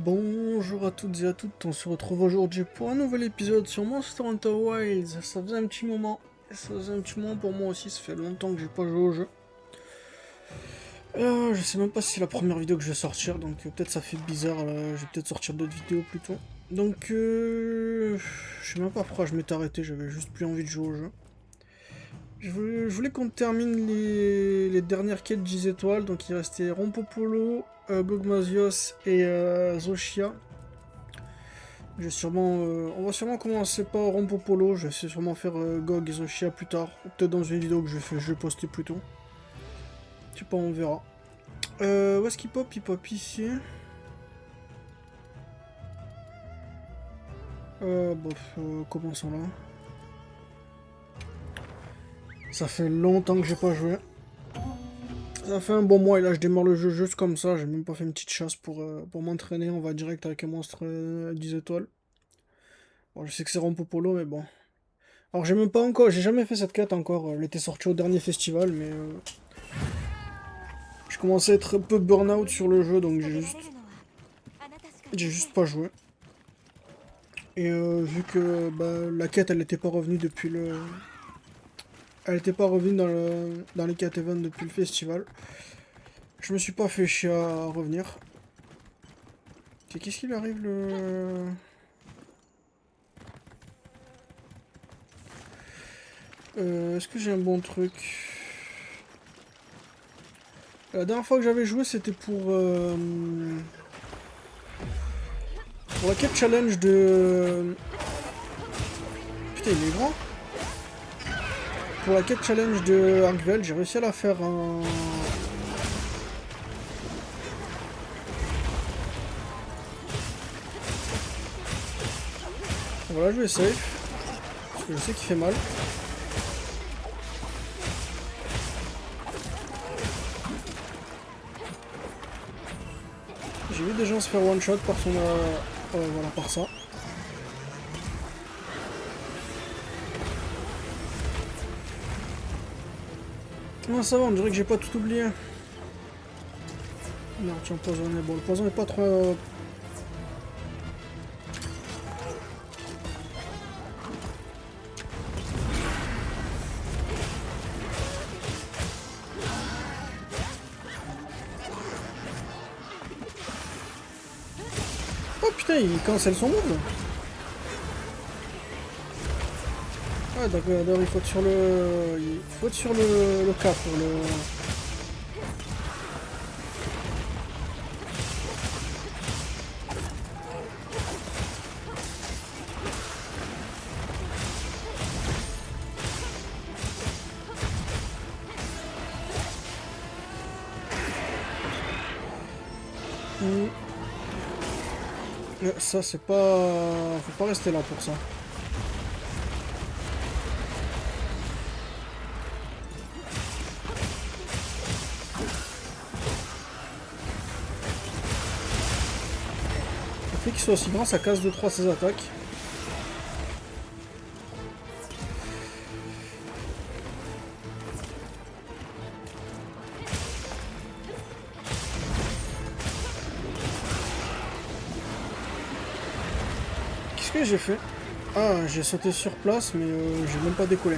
Bonjour à toutes et à toutes, on se retrouve aujourd'hui pour un nouvel épisode sur Monster Hunter Wilds. Ça faisait un petit moment, pour moi aussi, ça fait longtemps que j'ai pas joué au jeu. Je sais même pas si c'est la première vidéo que je vais sortir, donc peut-être ça fait bizarre, je vais peut-être sortir d'autres vidéos plus tôt. Donc je sais même pas pourquoi je m'étais arrêté, j'avais juste plus envie de jouer au jeu. Je voulais qu'on termine les dernières quêtes 10 étoiles, donc il restait Rompopolo, Gogmazios et Zoshia. On va sûrement commencer par Rompopolo, je vais sûrement faire Gog et Zoshia plus tard, ou peut-être dans une vidéo que je vais poster plus tôt. Je sais pas, on verra. Où est-ce qu'il pop? Il pop ici. Commençons là. Ça fait longtemps que j'ai pas joué. Ça fait un bon mois et là je démarre le jeu juste comme ça, j'ai même pas fait une petite chasse pour m'entraîner, on va direct avec un monstre 10 étoiles. Bon, je sais que c'est Rompopolo mais bon. Alors j'ai jamais fait cette quête encore, elle était sortie au dernier festival mais je commençais à être un peu burn-out sur le jeu donc j'ai juste pas joué. Et vu que la quête elle était pas revenue depuis le... Elle était pas revenue dans les quêtes event depuis le festival. Je me suis pas fait chier à revenir. Qu'est-ce qu'il arrive le... Est-ce que j'ai un bon truc? La dernière fois que j'avais joué, c'était pour la quête challenge de... Putain, il est grand. Pour la quête challenge de Arkveld, j'ai réussi à la faire en... Voilà, je vais safe. Parce que je sais qu'il fait mal. J'ai vu des gens se faire one shot par son... voilà, par ça. Non, ça va, on dirait que j'ai pas tout oublié. Merde, tiens, empoisonné. Bon, le poison est pas trop... Oh putain, il cancelle son move. Ah d'accord, il faut être sur le... Il faut être sur le K pour le... Ça c'est pas... Faut pas rester là pour ça. Le fait qu'il soit aussi grand, ça casse 2-3 ses attaques. Qu'est-ce que j'ai fait? Ah, j'ai sauté sur place, mais j'ai même pas décollé.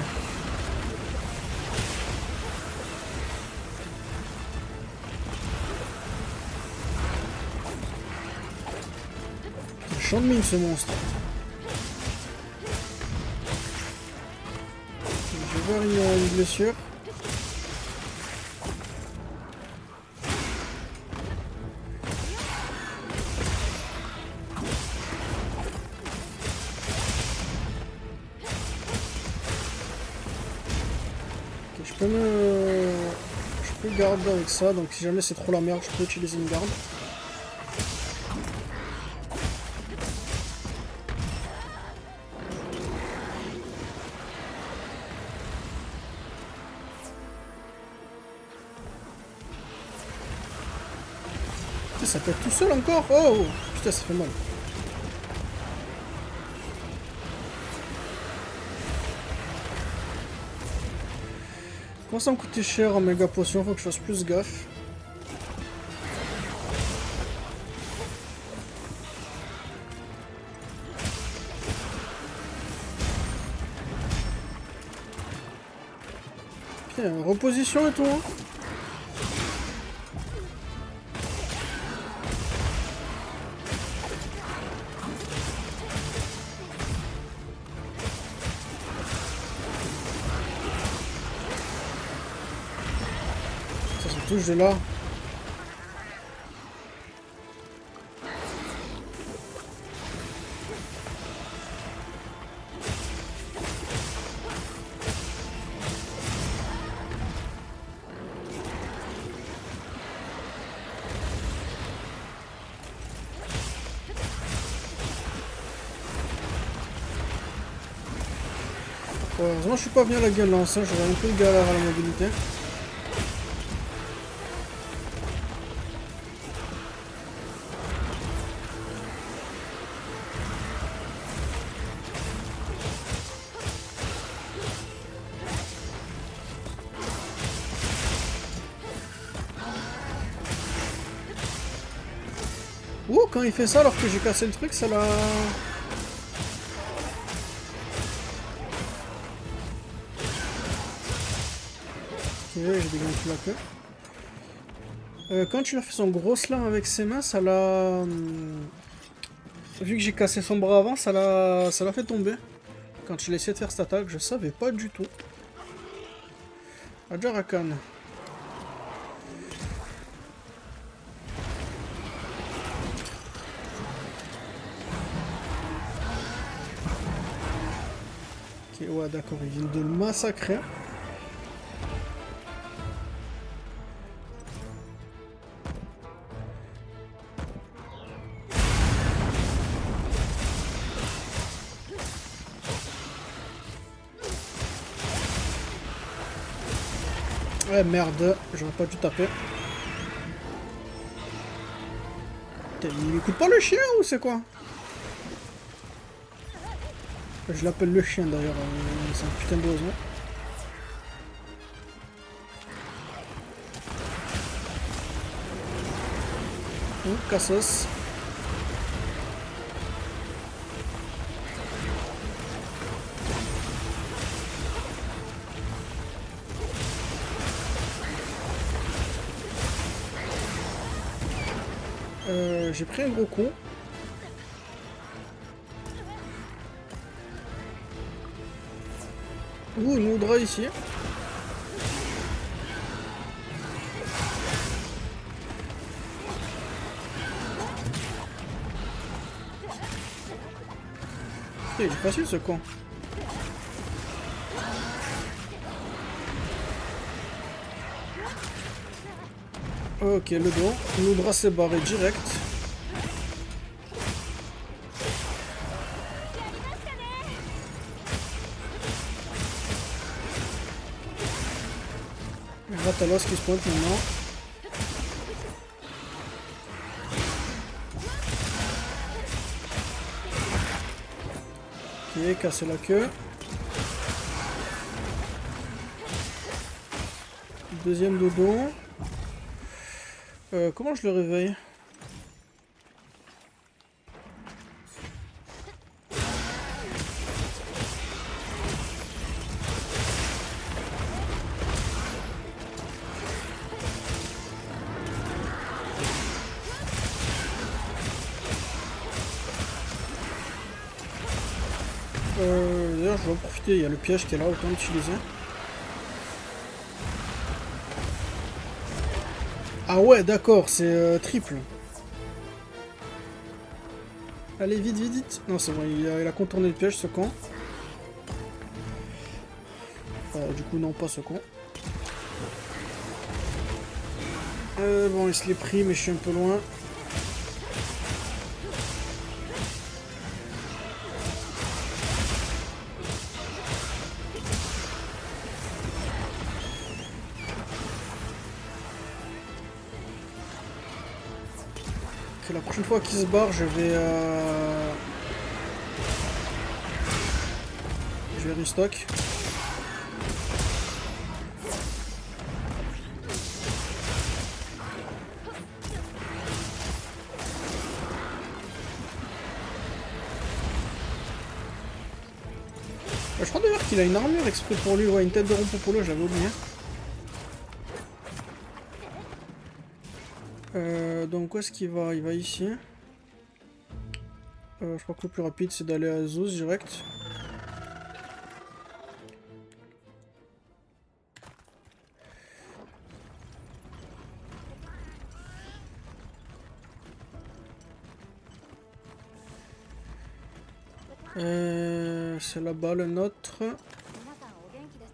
Champ de mine ce monstre. Je vais voir une blessure. Ok, je peux garder avec ça, donc si jamais c'est trop la merde, je peux utiliser une garde. Ça pète tout seul encore. Oh putain, ça fait mal. Comment ça me coûter cher en méga potion? Faut que je fasse plus gaffe. Reposition et tout. Hein. Ça se touche de là. Heureusement je suis pas venu à la gueule lance, hein, j'aurais un peu de galère à la mobilité. Ouh, quand il fait ça alors que j'ai cassé le truc, ça l'a... J'ai dégagé la queue. Quand il a fait son gros slam avec ses mains, ça l'a... Vu que j'ai cassé son bras avant, ça l'a fait tomber. Quand il a essayé de faire cette attaque, je savais pas du tout. Adjarakan. Ok, ouais d'accord, il vient de le massacrer. Ouais, merde, j'aurais pas dû taper. Il écoute pas le chien ou c'est quoi? Je l'appelle le chien d'ailleurs, c'est un putain d'oiseau. Cassos. J'ai pris un gros coup. Ouh, une Oudra ici. Putain, il est facile ce con. Ok, le dos. L'Oudra s'est barré direct. Ratalos qui se pointe maintenant. Ok, casser la queue. Deuxième dodo. Comment je le réveille? D'ailleurs, je vais en profiter, il y a le piège qui est là, autant l'utiliser. Ah ouais, d'accord, c'est triple. Allez, vite, vite, vite. Non, c'est bon, il a contourné le piège, ce con. Du coup, non, pas ce con. Bon, il se l'est pris, mais je suis un peu loin. La prochaine fois qu'il se barre, je vais restock. Je crois d'ailleurs qu'il a une armure exprès pour lui, ouais, une tête de Rompopolo, j'avais oublié. Donc où est-ce qu'il va? Il va ici. Je crois que le plus rapide c'est d'aller à Zeus direct. C'est là-bas le nôtre.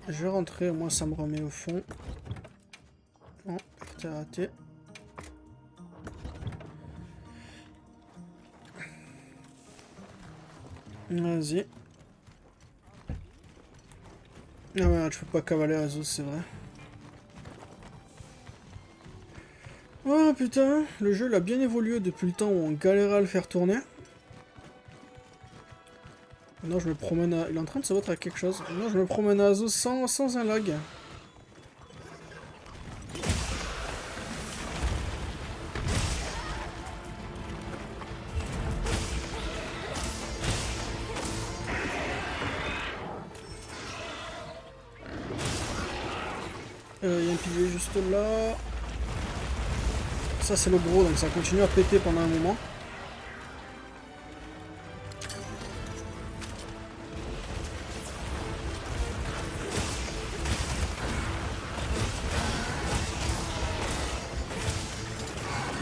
Je vais rentrer, au moins ça me remet au fond. Oh, t'as raté. Vas-y. Ah ouais, je peux pas cavaler à Zeus, c'est vrai. Oh putain, le jeu il a bien évolué depuis le temps où on galérait à le faire tourner. Maintenant je me promène à... Il est en train de se battre avec quelque chose. Maintenant je me promène à Zeus sans un lag. Il y a un pilier juste là. Ça c'est le gros, donc ça continue à péter pendant un moment.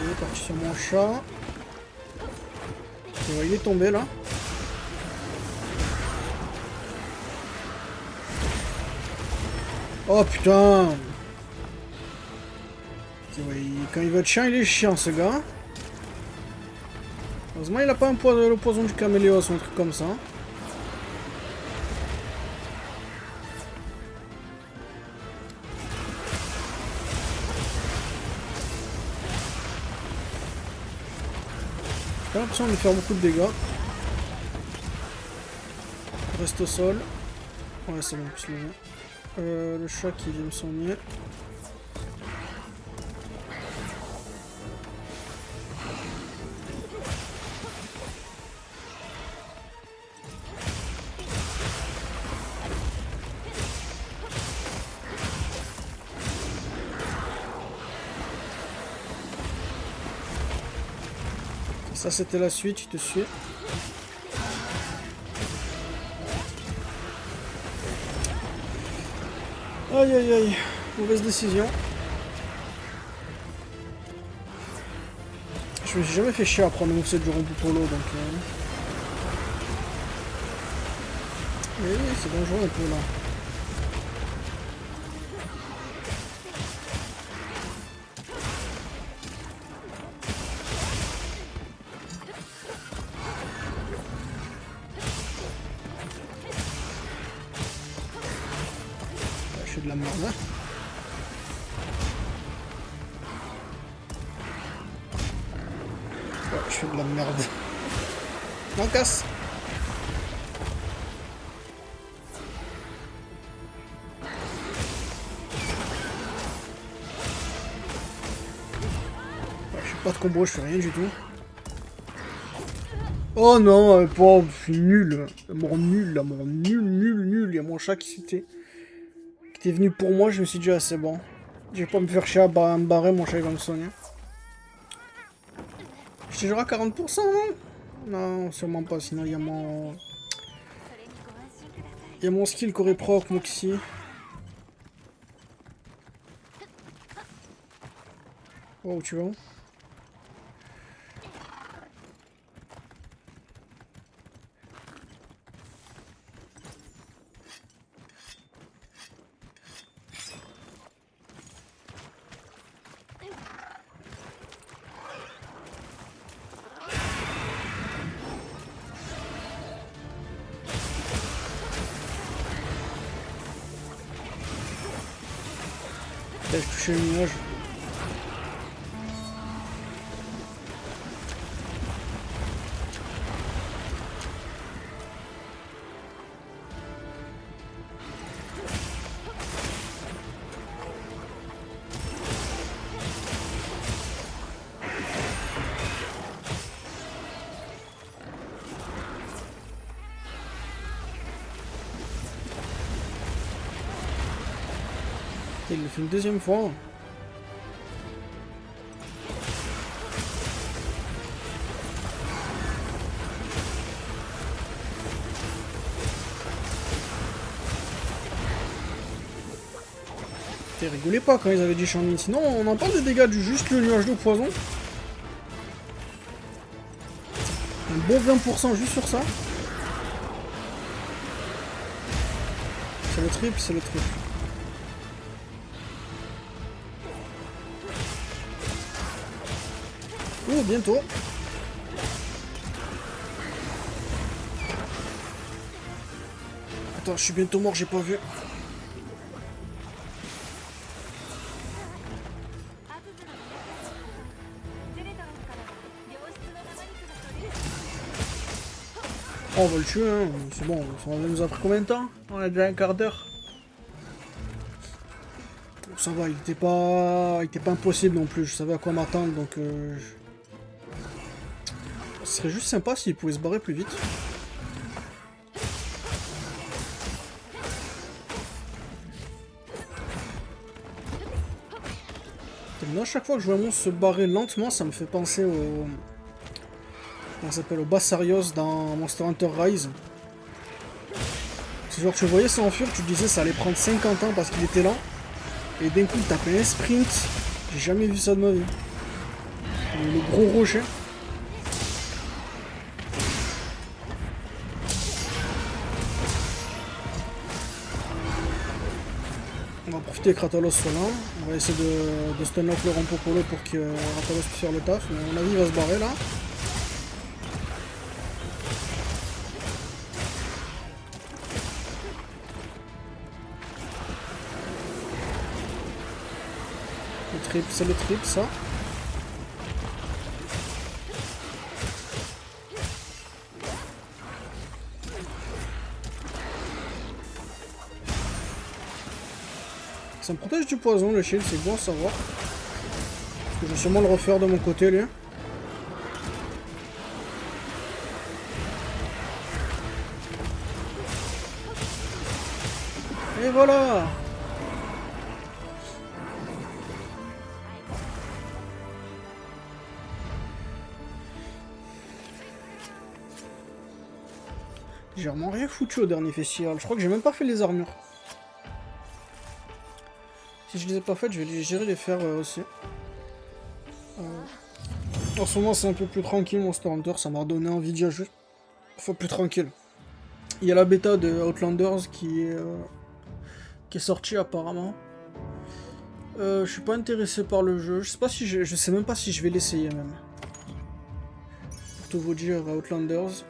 Ok, parti sur mon chat. Ok, ouais, il est tombé là. Oh putain! Okay, ouais, quand il veut être chiant, il est chiant ce gars. Heureusement il a pas le poison du caméléos ou un truc comme ça. J'ai l'impression de lui faire beaucoup de dégâts. Reste au sol. Ouais c'est bon, plus le chat qui vient me soigner. Ça c'était la suite, je te suis. Aïe aïe aïe, mauvaise décision. Je me suis jamais fait chier à prendre un moveset du Rompu Polo donc... Mais oui, c'est dangereux un peu là. Je fais de la merde là. Ouais, je fais de la merde. Non, casse. Ouais, je fais pas de combo, je fais rien du tout. Oh non, oh, c'est nul. Mort nul, là, mort nul. Il y a mon chat qui était venu pour moi, je me suis dit, ah c'est bon. Je vais pas me faire chier à me barrer, mon chat il va me soigner. J'étais genre à 40%, non? Non, sûrement pas, sinon il y a mon... Il y a mon skill Corée Proc, Moxie. Oh, où tu vas? Là, je touchais le nuage. Il le fait une deuxième fois. Putain, rigolez pas quand ils avaient dit Shangmin. Sinon, on en parle des dégâts du juste le nuage de poison. Un bon 20% juste sur ça. C'est le triple, c'est le triple. Oh, bientôt. Attends, je suis bientôt mort, j'ai pas vu. Oh, on va le tuer, hein. C'est bon, ça nous a pris combien de temps? On a déjà un quart d'heure. Ça va, il était pas impossible non plus, je savais à quoi m'attendre, donc ce serait juste sympa s'il pouvait se barrer plus vite. Moi, à chaque fois que je vois un monstre se barrer lentement, ça me fait penser au... Comment ça s'appelle? Au Bassarios dans Monster Hunter Rise. C'est genre, tu voyais s'enfuir, tu te disais ça allait prendre 50 ans parce qu'il était lent. Et d'un coup, il tapait un sprint. J'ai jamais vu ça de ma vie. Le gros rocher. On va profiter que Rathalos soit là. On va essayer de stun off le Rampopolo pour que Rathalos puisse faire le taf. Mais à mon avis, il va se barrer là. Le trip, c'est le trip, ça. Ça me protège du poison, le shield, c'est bon à savoir. Parce que je vais sûrement le refaire de mon côté, lui. Et voilà! J'ai vraiment rien foutu au dernier festival. Je crois que j'ai même pas fait les armures. Si je les ai pas faites, j'irai les faire aussi. En ce moment, c'est un peu plus tranquille, Monster Hunter. Ça m'a redonné envie d'y jouer. Enfin, plus tranquille. Il y a la bêta de Outlanders qui est sortie apparemment. Je suis pas intéressé par le jeu. Je sais même pas si je vais l'essayer même. Pour tout vous dire, Outlanders.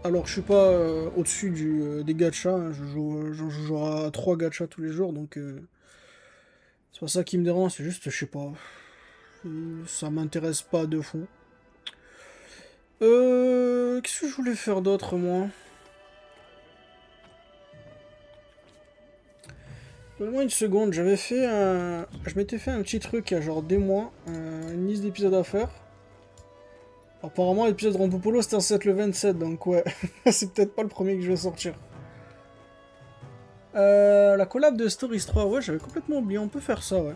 Alors, je suis pas au-dessus des gachas. Hein. J'en joue à 3 gachas tous les jours, donc c'est pas ça qui me dérange. C'est juste, je sais pas. Ça m'intéresse pas de fond. Qu'est-ce que je voulais faire d'autre, moi? Donne-moi une seconde, je m'étais fait un petit truc il y a genre des mois, une liste d'épisodes à faire. Apparemment l'épisode Rampopolo c'était un 7 le 27, donc ouais, c'est peut-être pas le premier que je vais sortir. La collab de Stories 3, ouais j'avais complètement oublié, on peut faire ça, ouais.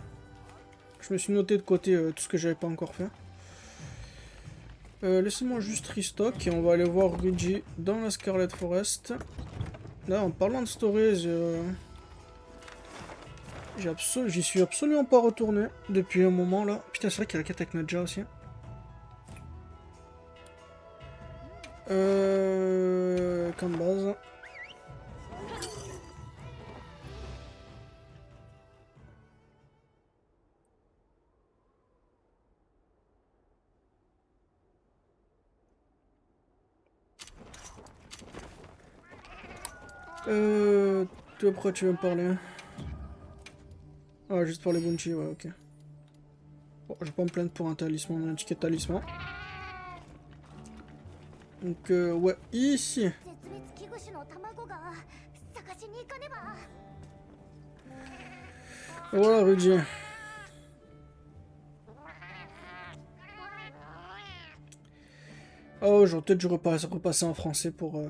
Je me suis noté de côté tout ce que j'avais pas encore fait. Laissez-moi juste restock et on va aller voir Luigi dans la Scarlet Forest. Là en parlant de Stories... J'y suis absolument pas retourné depuis un moment là. Putain, c'est vrai qu'il y a la quête avec Nadja aussi. Comme base. De quoi tu veux me parler? Ah, juste pour les bounty, ouais, ok. Bon, je vais pas me plaindre pour un talisman, un ticket talisman. Donc, ouais, ici. Voilà, Rudy. Oh, j'aurais peut-être dû repasser en français pour...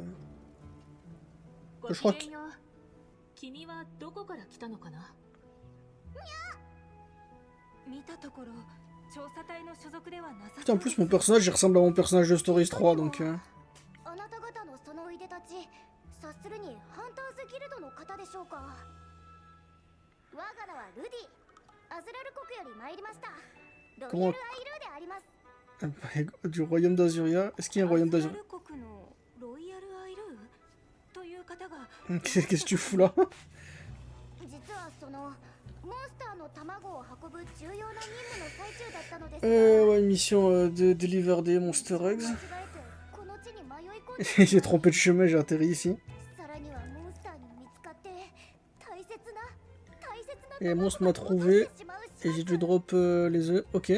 Je crois que... Putain, en plus, mon personnage, il ressemble à mon personnage de Stories 3, donc... Comment... Du royaume d'Azuria. Est-ce qu'il y a un royaume d'Azuria? Qu'est-ce que tu fous là? Ouais, mission de deliver des Monster Eggs. J'ai trompé de chemin, j'ai atterri ici. Et un monstre m'a trouvé. Et j'ai dû drop les œufs. Ok.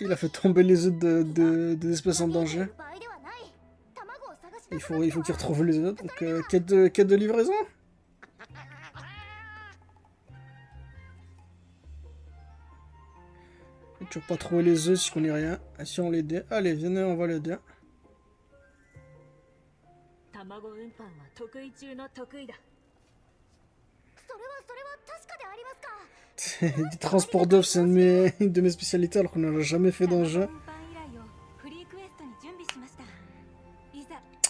Il a fait tomber les œufs des espèces en danger. Il faut qu'il retrouve les œufs. Donc, quête de livraison. Et tu vas pas trouver les œufs si on connaît rien. Ah, si on l'aide. Allez, venez, on va l'aider. Du transport d'œufs, c'est une de mes spécialités alors qu'on n'en a jamais fait dans le jeu.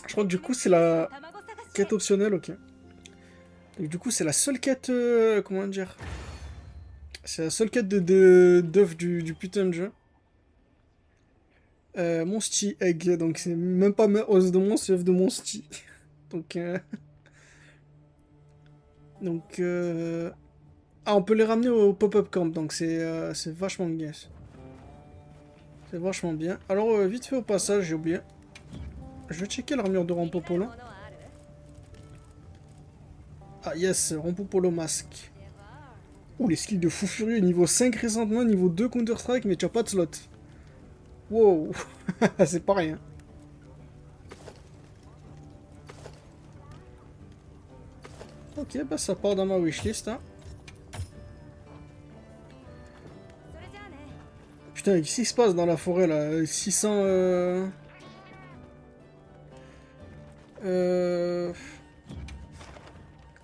Je crois que du coup c'est la quête optionnelle, ok. Donc, du coup c'est la seule quête, comment dire, c'est la seule quête d'œufs du putain de jeu. Monsti Egg, donc c'est même pas os de monstre, c'est œuf de Monsti. Donc, ah, on peut les ramener au pop-up camp, donc c'est vachement bien. C'est vachement bien. Alors, vite fait au passage, j'ai oublié. Je vais checker l'armure de Rampopolo. Ah yes, Rampopolo masque. Oh, les skills de fou furieux, niveau 5 récemment, niveau 2 Counter-Strike, mais tu as pas de slot. Wow, c'est pas rien. Ok, bah ça part dans ma wishlist, hein. Putain, qu'est-ce qui se passe dans la forêt là? 600...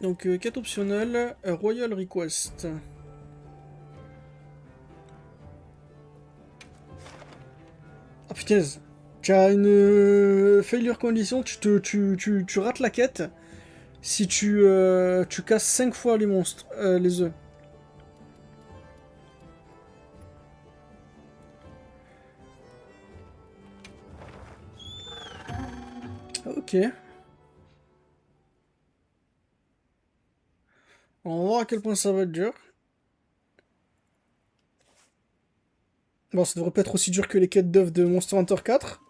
Donc, quête optionnelle, Royal Request. Ah putain, tu as une failure condition, tu rates la quête si tu casses 5 fois les monstres, les œufs. Ok. On va voir à quel point ça va être dur. Bon, ça devrait pas être aussi dur que les quêtes d'œufs de Monster Hunter 4.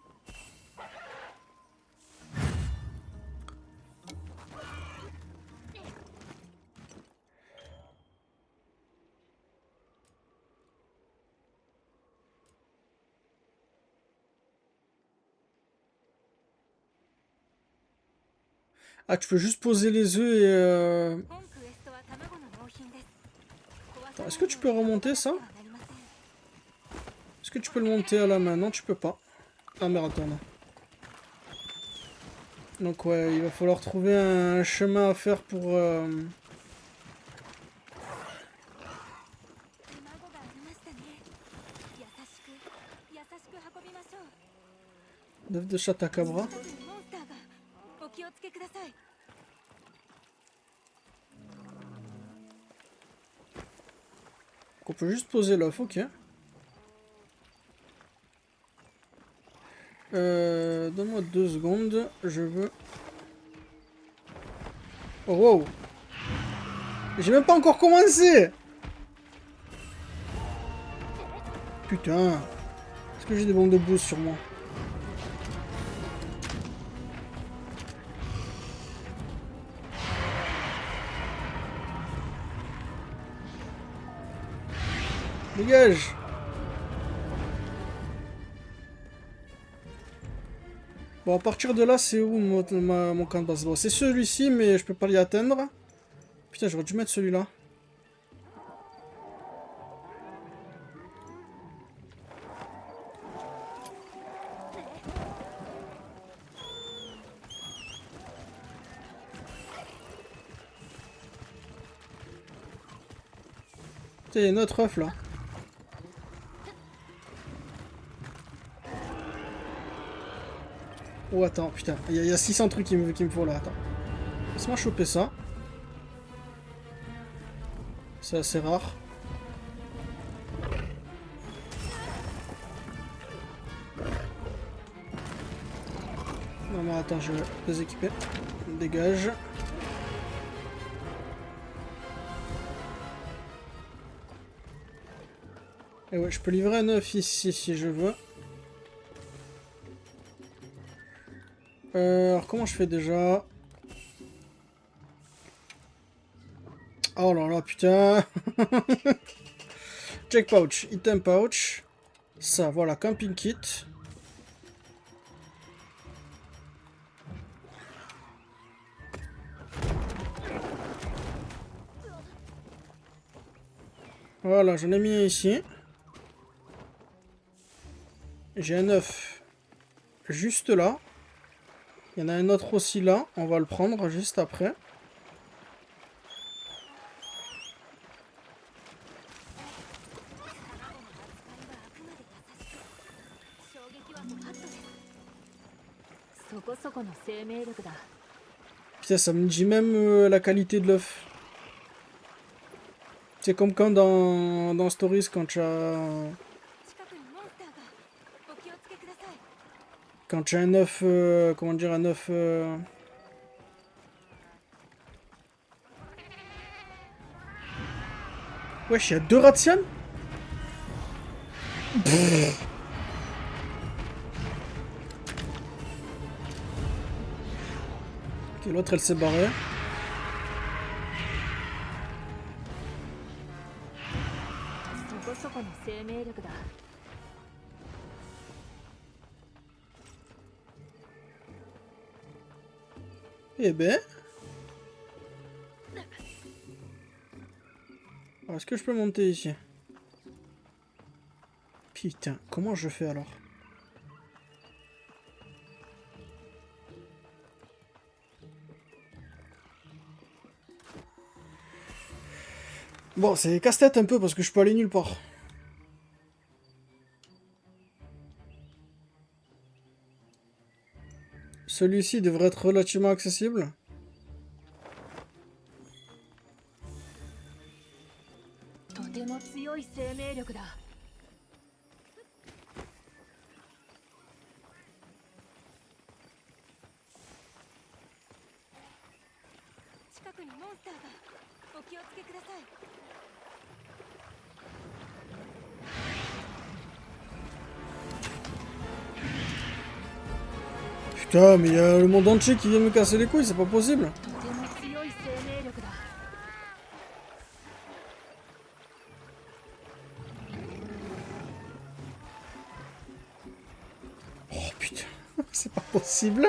Ah, tu peux juste poser les œufs et... Attends, est-ce que tu peux remonter ça? Est-ce que tu peux le monter à la main? Non, tu peux pas. Ah merde, attends, non. Donc ouais, il va falloir trouver un chemin à faire pour... L'œuf de Chatakabra. On peut juste poser l'œuf, ok. Donne-moi 2 secondes, je veux... Oh wow! J'ai même pas encore commencé! Putain! Est-ce que j'ai des bombes de boost sur moi? Dégage! Bon, à partir de là, c'est où mon camp de base? Bon, c'est celui-ci, mais je peux pas l'y atteindre. Putain, j'aurais dû mettre celui-là. Putain, il y a notre œuf là. Oh, attends, putain. Il y a 600 trucs qu'il me faut là, attends. Laisse-moi choper ça. C'est assez rare. Non, mais attends, je vais déséquiper. Dégage. Et ouais, je peux livrer un œuf ici si je veux. Alors, comment je fais déjà? Oh là là, putain. Check pouch, item pouch. Ça, voilà, camping kit. Voilà, j'en ai mis un ici. J'ai un œuf juste là. Il y en a un autre aussi là. On va le prendre juste après. Putain, ça me dit même la qualité de l'œuf. C'est comme quand dans Stories, quand tu as... Quand tu as un œuf... comment dire, un œuf... Wesh, il y a 2 Ratian. Ok, l'autre, elle s'est barrée. Eh ben... Est-ce que je peux monter ici? Putain, comment je fais alors? Bon, c'est casse-tête un peu parce que je peux aller nulle part. Celui-ci devrait être relativement accessible. Putain, mais il y a le monde entier qui vient me casser les couilles, c'est pas possible. Oh putain, c'est pas possible.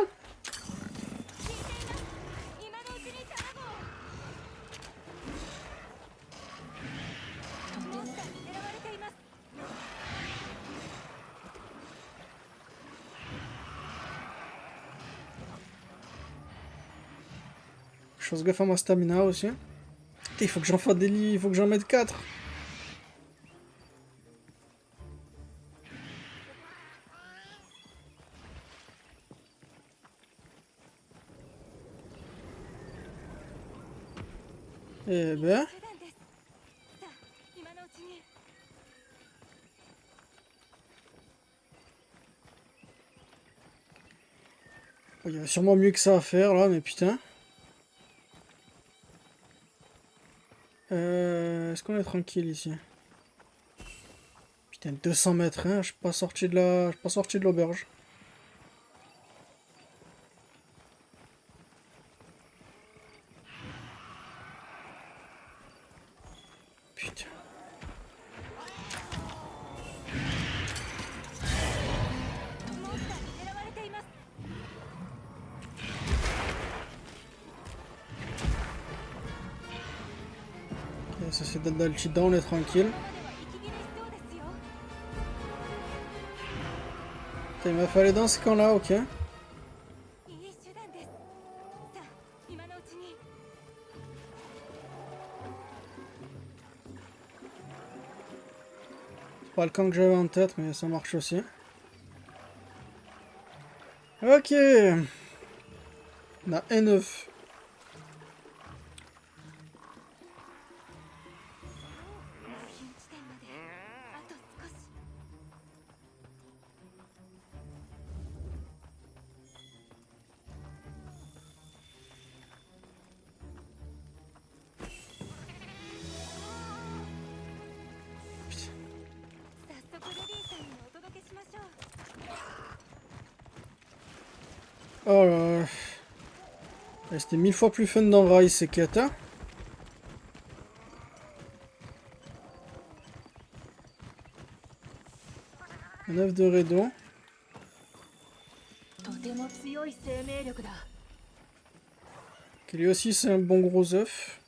Je fasse gaffe à ma stamina aussi. Putain, il faut que j'en fasse des lits, il faut que j'en mette 4. Eh ben... Il y a sûrement mieux que ça à faire là, mais putain. Est-ce qu'on est tranquille ici? Putain, 200 mètres, hein, je suis pas sorti de la... Je suis pas sorti de l'auberge. Putain. Ok, ça c'est d'Altida, on est tranquille. Putain, il m'a fallu dans ce camp là, ok. Pas le camp que j'avais en tête, mais ça marche aussi. Ok. On a N9. Oh là là. C'était 1000 fois plus fun dans Rise ces quêtes, hein. Un œuf de Redo. Ok, lui aussi c'est un bon gros œuf.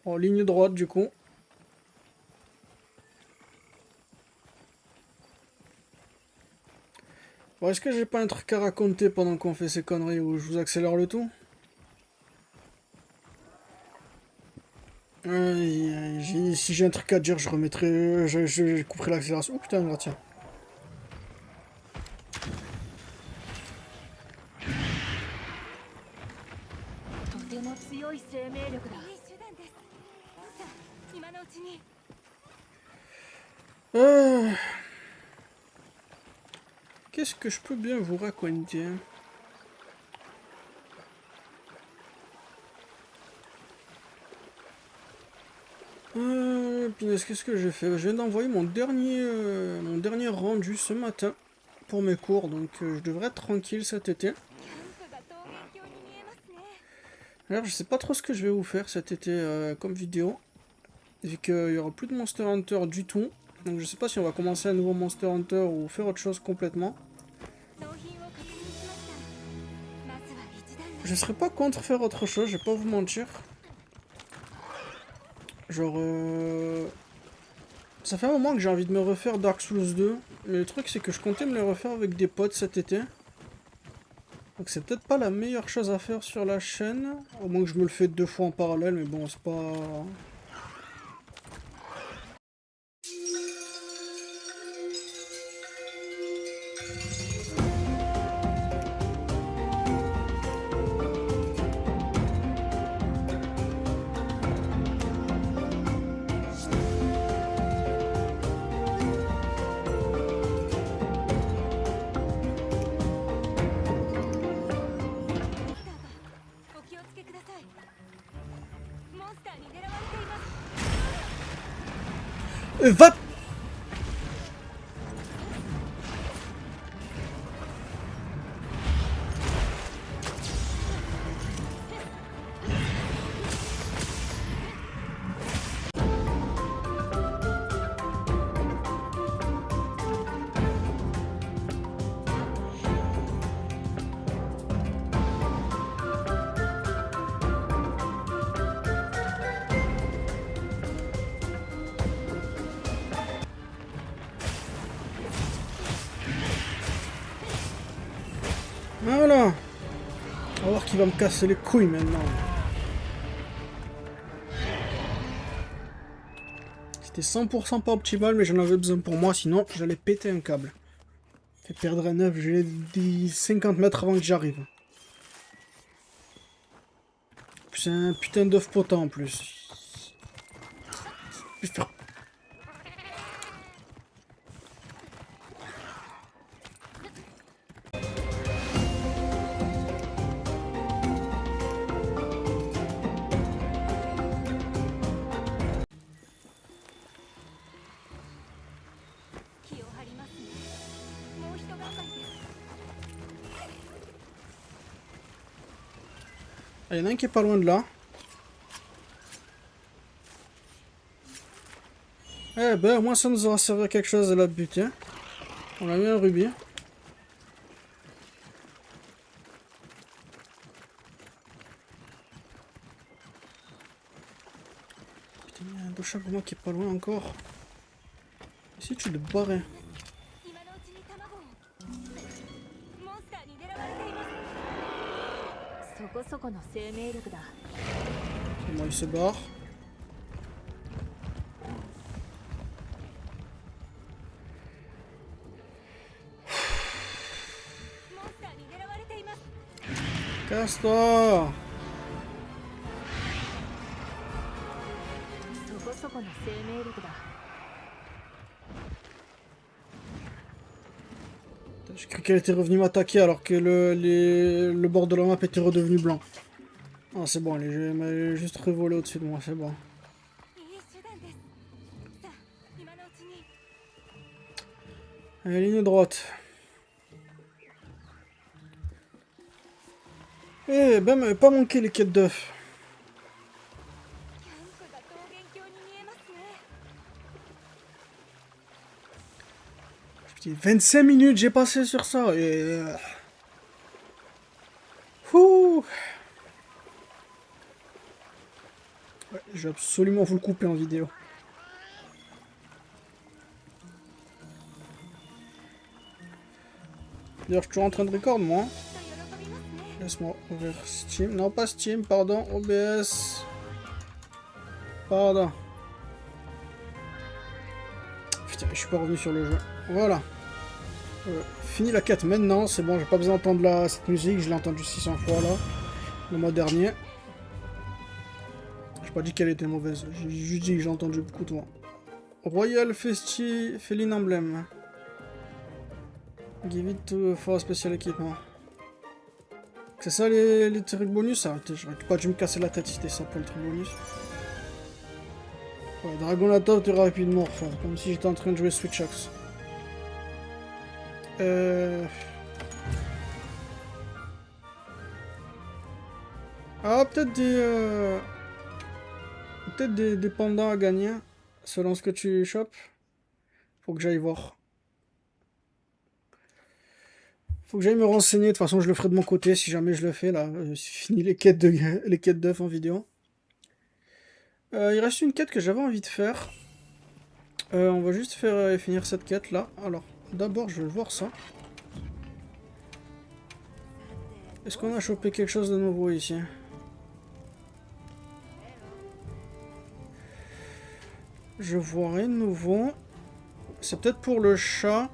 En ligne droite du coup. Bon, est-ce que j'ai pas un truc à raconter pendant qu'on fait ces conneries ou je vous accélère le tout? Si j'ai un truc à dire, je remettrai. Je couperai l'accélération. Oh putain, là, tiens. Qu'est-ce que je peux bien vous raconter? Punaise, qu'est-ce que j'ai fait? Je viens d'envoyer mon dernier rendu ce matin pour mes cours, donc je devrais être tranquille cet été. Alors je sais pas trop ce que je vais vous faire cet été comme vidéo, vu qu'il y aura plus de Monster Hunter du tout. Donc je sais pas si on va commencer un nouveau Monster Hunter ou faire autre chose complètement. Je serais pas contre faire autre chose, je vais pas vous mentir. Genre ça fait un moment que j'ai envie de me refaire Dark Souls 2, mais le truc c'est que je comptais me le refaire avec des potes cet été. Donc c'est peut-être pas la meilleure chose à faire sur la chaîne, au moins que je me le fais 2 fois en parallèle, mais bon c'est pas... Va... Voilà. On va voir qui va me casser les couilles maintenant. C'était 100% pas optimal, mais j'en avais besoin pour moi, sinon j'allais péter un câble. Fait perdre un œuf, j'ai dit 50 mètres avant que j'arrive. C'est un putain d'œuf potent en plus. Putain. Il y en a un qui est pas loin de là. Eh ben, au moins ça nous aura servi à quelque chose de la buter. Hein. On a mis un rubis. Putain, il y a un Dosha pour moi qui est pas loin encore. Ici, tu le barrais. Bon, il se barre. Casse-toi. J'ai cru qu'elle était revenue m'attaquer alors que le bord de la map était redevenu blanc. Ah c'est bon, elle m'a juste revolé au-dessus de moi, c'est bon. Allez, ligne droite. Eh ben, m'avait pas manqué les quêtes d'œufs. Putain, 25 minutes j'ai passé sur ça et... Ouh. Ouais, je vais absolument vous le couper en vidéo. D'ailleurs, je suis toujours en train de record, moi. Laisse-moi ouvrir Steam. Non, pas Steam, pardon. OBS. Pardon. Putain, je suis pas revenu sur le jeu. Voilà. Fini la quête maintenant, c'est bon, j'ai pas besoin d'entendre cette musique, je l'ai entendue 600 fois là, le mois dernier. J'ai pas dit qu'elle était mauvaise, j'ai juste dit que j'ai entendu beaucoup de fois. Royal Feline Emblem. Give it to for spécial équipement. C'est ça les trucs bonus? Arrêtez, j'aurais pas dû me casser la tête si c'était ça pour le truc bonus. Ouais, Dragonator de rapidement refait, comme si j'étais en train de jouer Switch Axe. Ah, peut-être des pendants à gagner, selon ce que tu chopes. Faut que j'aille voir. Faut que j'aille me renseigner, de toute façon je le ferai de mon côté si jamais je le fais là. J'ai fini les quêtes d'œufs en vidéo. Il reste une quête que j'avais envie de faire. On va juste faire finir cette quête là. Alors, d'abord je vais voir ça. Est-ce qu'on a chopé quelque chose de nouveau ici? Je vois rien de nouveau. C'est peut-être pour le chat.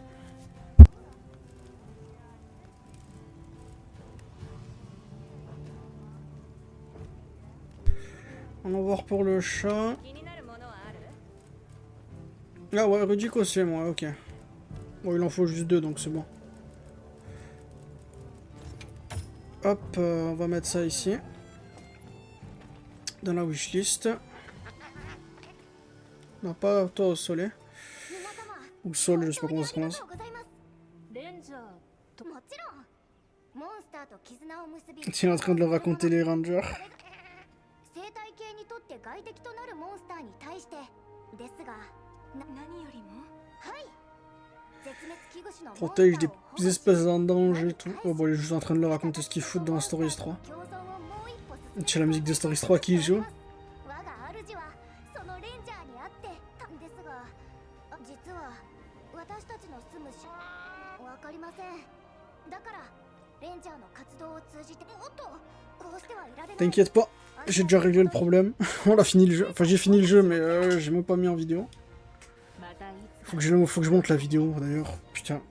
On va voir pour le chat. Ah ouais, Rudic aussi, moi, ok. Bon, il en faut juste 2, donc c'est bon. Hop, on va mettre ça ici. Dans la wishlist. Non, pas toi au soleil. Ou sol, je sais pas comment ça se prononce. Tu es en train de le raconter les rangers. Protège des espèces en danger et tout. Oh bon, il est juste en train de le raconter ce qu'il fout dans Stories 3. C'est la musique de Stories 3 qui joue. T'inquiète pas, j'ai déjà réglé le problème. On a fini le jeu. Enfin, j'ai fini le jeu, mais j'ai même pas mis en vidéo. Faut que je monte la vidéo d'ailleurs. Putain.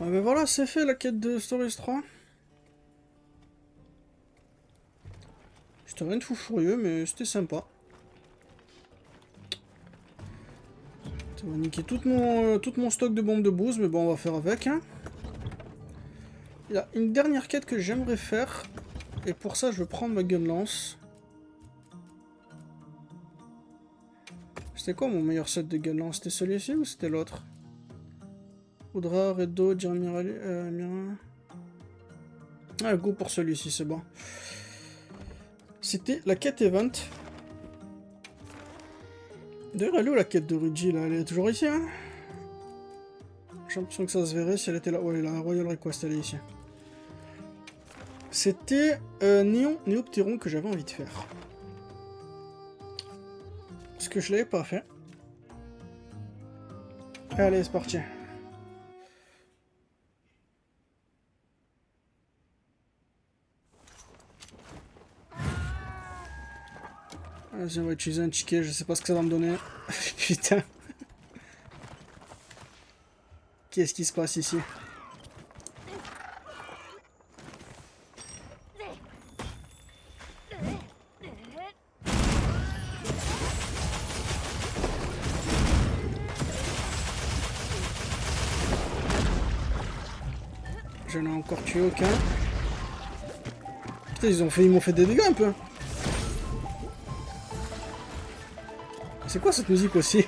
Ah ben voilà, c'est fait la quête de Stories 3. C'était rien de fou furieux, mais c'était sympa. Ça va niquer tout mon stock de bombes de bouse, mais bon, on va faire avec. Hein. Il y a une dernière quête que j'aimerais faire. Et pour ça, je vais prendre ma gun lance. C'était quoi mon meilleur set de gun lance? C'était celui-ci ou c'était l'autre? Oudra, Redo, Dirmirali, Mira... Ah, go pour celui-ci, c'est bon. C'était la quête event. D'ailleurs, elle est où la quête de Rudy là? Elle est toujours ici, hein? J'ai l'impression que ça se verrait si elle était là. Ouais, la Royal Request, elle est ici. C'était Néopteron que j'avais envie de faire. Parce que je l'avais pas fait. Allez, c'est parti. Vas-y, on va utiliser un ticket, je sais pas ce que ça va me donner. Putain. Qu'est-ce qui se passe ici? J'en ai encore tué aucun. Putain, ils m'ont fait des dégâts un peu. C'est quoi cette musique aussi?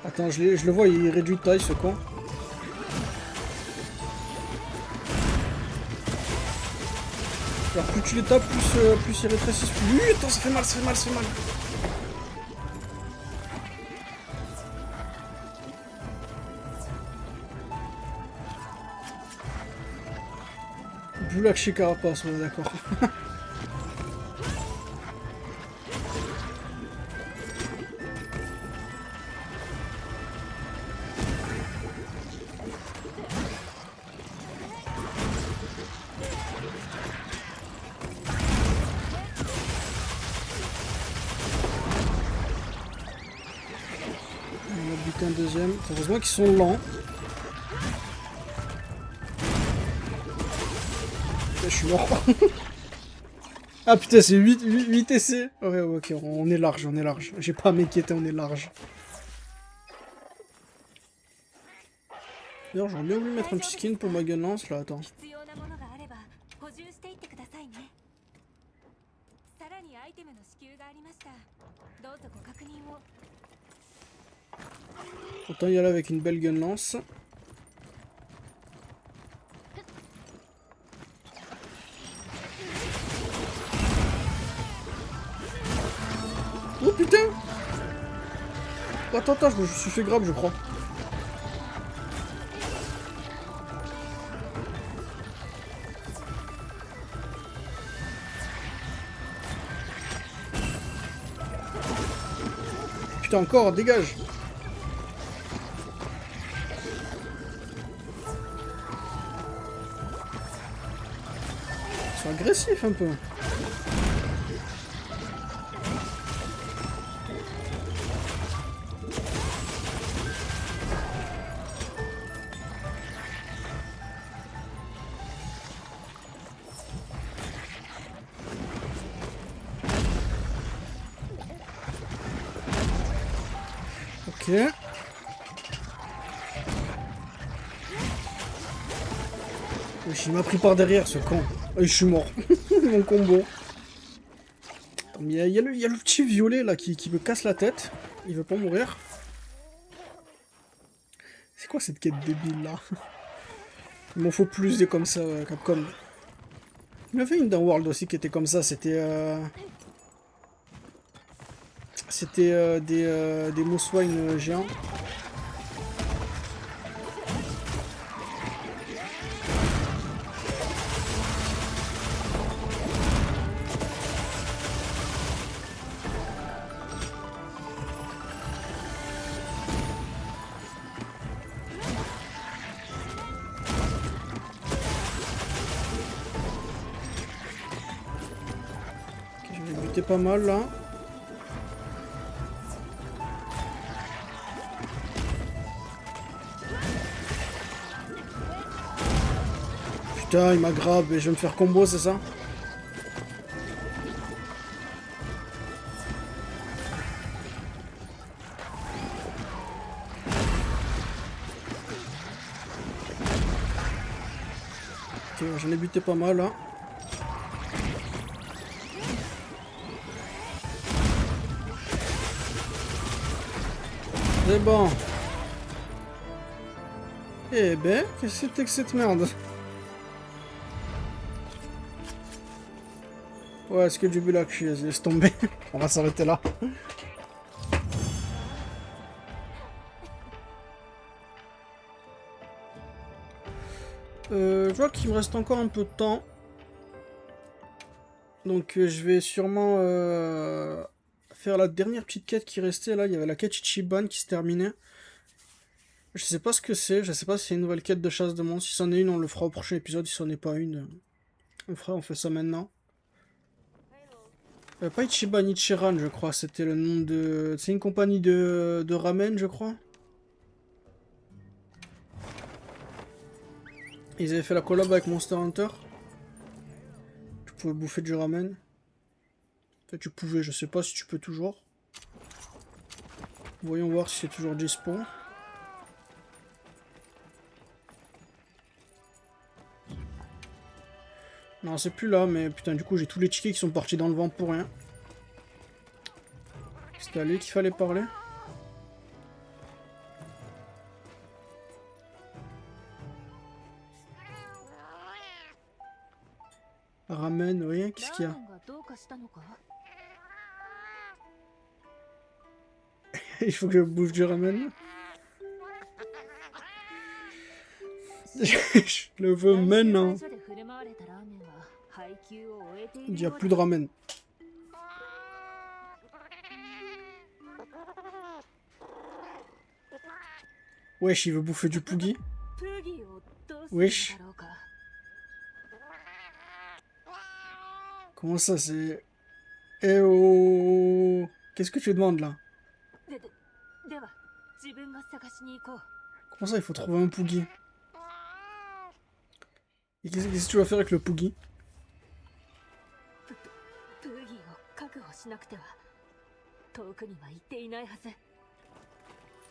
Attends, je le vois, il réduit de taille ce con. Alors plus tu les tapes, plus ils rétrécissent. Attends, ça fait mal, ça fait mal, ça fait mal. Bulac Carapace, ouais, d'accord. On va buter un deuxième. Heureusement qu'ils sont lents. Je suis mort. Ah putain, c'est 8 essais. Ouais, ok, on est large, on est large. J'ai pas à m'inquiéter, on est large. D'ailleurs, j'aurais bien voulu mettre un petit skin pour ma gun lance là, attends. Autant y aller avec une belle gun lance. Oh putain! Attends, je me suis fait grab, je crois. Putain, encore, dégage! Ils sont agressifs un peu. Ok. Il m'a pris par derrière ce con. Et je suis mort. Mon combo. Il y a le petit violet là qui me casse la tête. Il veut pas mourir. C'est quoi cette quête débile là? Il m'en faut plus des comme ça, Capcom. Il y en avait une dans World aussi qui était comme ça. C'était des Mouswine géants. Pas mal là. Putain, il m'a grab et je vais me faire combo, c'est ça? Ok, j'en ai buté pas mal là. C'est bon. Eh ben, qu'est-ce que c'était que cette merde? Ouais, est-ce que du Bulac, je laisse tomber. On va s'arrêter là. Je vois qu'il me reste encore un peu de temps. Donc je vais sûrement faire la dernière petite quête qui restait là. Il y avait la quête Ichiban qui se terminait. Je sais pas ce que c'est, je sais pas si c'est une nouvelle quête de chasse de monstres. Si c'en est une, on le fera au prochain épisode. Si c'en est pas une, on fait ça maintenant. Pas Ichiban Ichiran, je crois. C'était le nom de... C'est une compagnie de ramen, je crois. Ils avaient fait la collab avec Monster Hunter. Tu pouvais bouffer du ramen. Enfin, tu pouvais, je sais pas si tu peux toujours. Voyons voir si c'est toujours dispo. Non, c'est plus là, mais putain, du coup, j'ai tous les tickets qui sont partis dans le vent pour rien. C'était à lui qu'il fallait parler. Ramen, rien, qu'est-ce qu'il y a? Il faut que je bouffe du ramen. Je le veux maintenant. Il n'y a plus de ramen. Wesh, il veut bouffer du Poogie. Wesh. Comment ça, c'est... Eh oh... Qu'est-ce que tu demandes, là? Comment ça, il faut trouver un Poogie? Et qu'est-ce que tu vas faire avec le Poogie?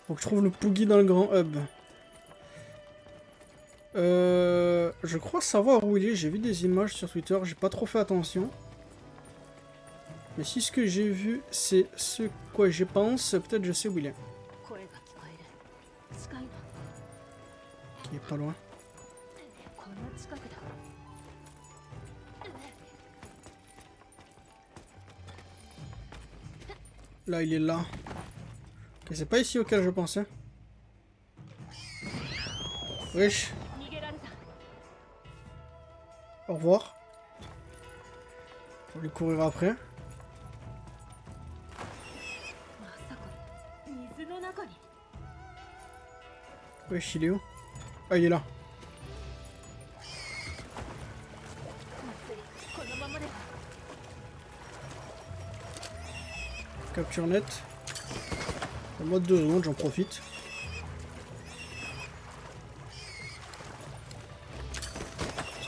Faut que je trouve le Poogie dans le grand hub. Je crois savoir où il est. J'ai vu des images sur Twitter. J'ai pas trop fait attention. Mais si ce que j'ai vu, c'est ce quoi je pense, peut-être je sais où il est. Il est pas loin. Là, il est là. Ok, c'est pas ici auquel je pensais. Wesh. Au revoir. On va lui courir après. Wesh, il est où? Ah, il est là. Capture net. En mode 2 secondes, j'en profite.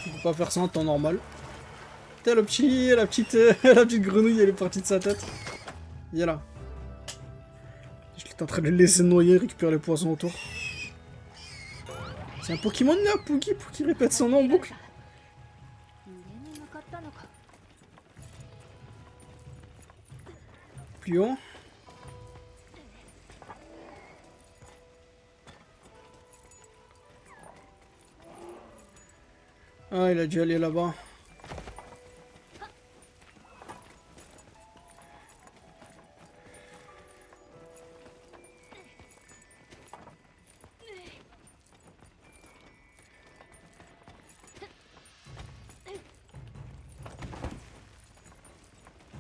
On peut pas faire ça en temps normal. Putain, le petit, la petite grenouille, elle est partie de sa tête. Il est là. Je l'étais en train de le laisser noyer, récupérer les poissons autour. C'est un Pokémon là, Poogie, pour qu'il répète son nom en boucle. Plus haut. Ah, il a dû aller là-bas.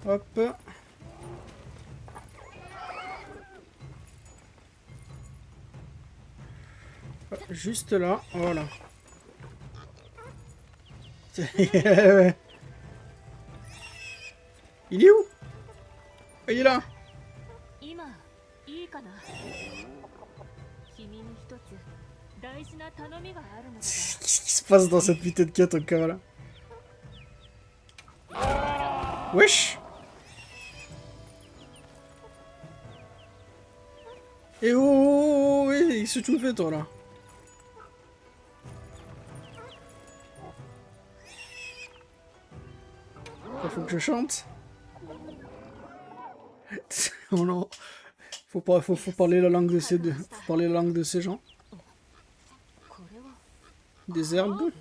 Hop. Juste là, voilà. Il est où? Il est là. Qu'est-ce qui se passe dans cette putain de quête encore là? Wesh. Et oh, oh, oh, oui, qu'est-ce que tu me fais toi là? Il faut que je chante. Oh non. Faut parler la langue de ces deux. Faut parler la langue de ces gens. Des herbes.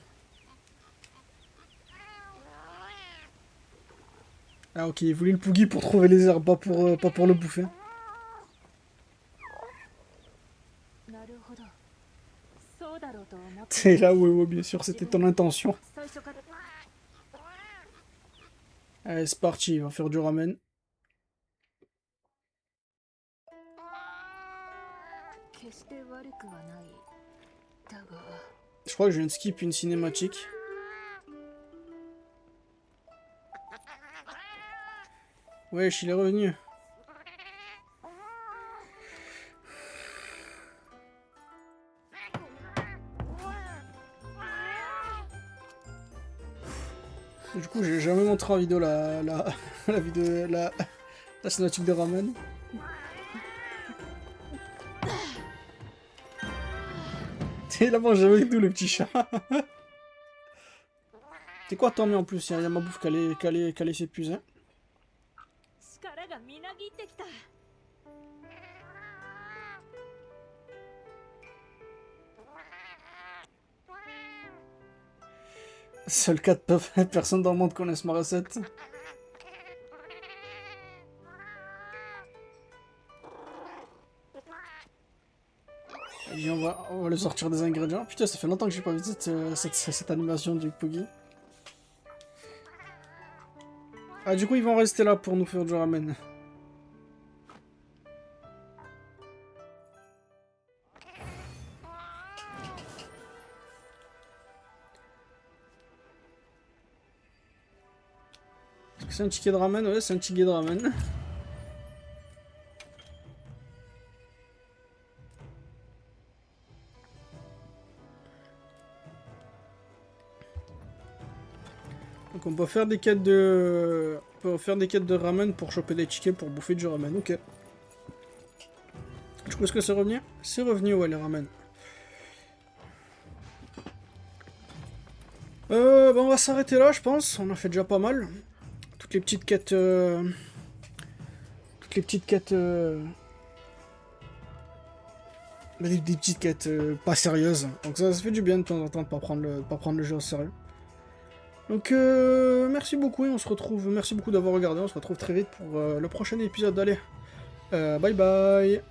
Ah ok, il voulait le Poogie pour trouver les herbes, pas pour le bouffer. C'est là où, bien sûr, c'était ton intention. Allez, c'est parti, il va faire du ramen. crois que je viens de skip une cinématique. Wesh, il est revenu. Du coup, j'ai jamais montré en vidéo la cinématique de ramen. Il a mangé avec nous, le petit chat. C'est quoi, tant mieux en plus, il y a ma bouffe qu'elle allait s'épuiser. Seuls 4 personnes dans le monde connaissent ma recette. Et on va lui sortir des ingrédients. Putain, ça fait longtemps que j'ai pas vu cette animation du Puggy. Ah, du coup, ils vont rester là pour nous faire du ramen. C'est un ticket de ramen? Ouais, c'est un ticket de ramen. Donc on peut faire des quêtes de... On peut faire des quêtes de ramen pour choper des tickets pour bouffer du ramen, ok. Du coup, est-ce que c'est revenu? C'est revenu, ouais, les ramen. Bah on va s'arrêter là, je pense. On a fait déjà pas mal. Toutes les petites quêtes... Toutes les petites quêtes... Des petites quêtes pas sérieuses. Donc ça fait du bien de temps en temps de pas prendre le jeu au sérieux. Donc merci beaucoup et on se retrouve. Merci beaucoup d'avoir regardé. On se retrouve très vite pour le prochain épisode. Allez, bye bye.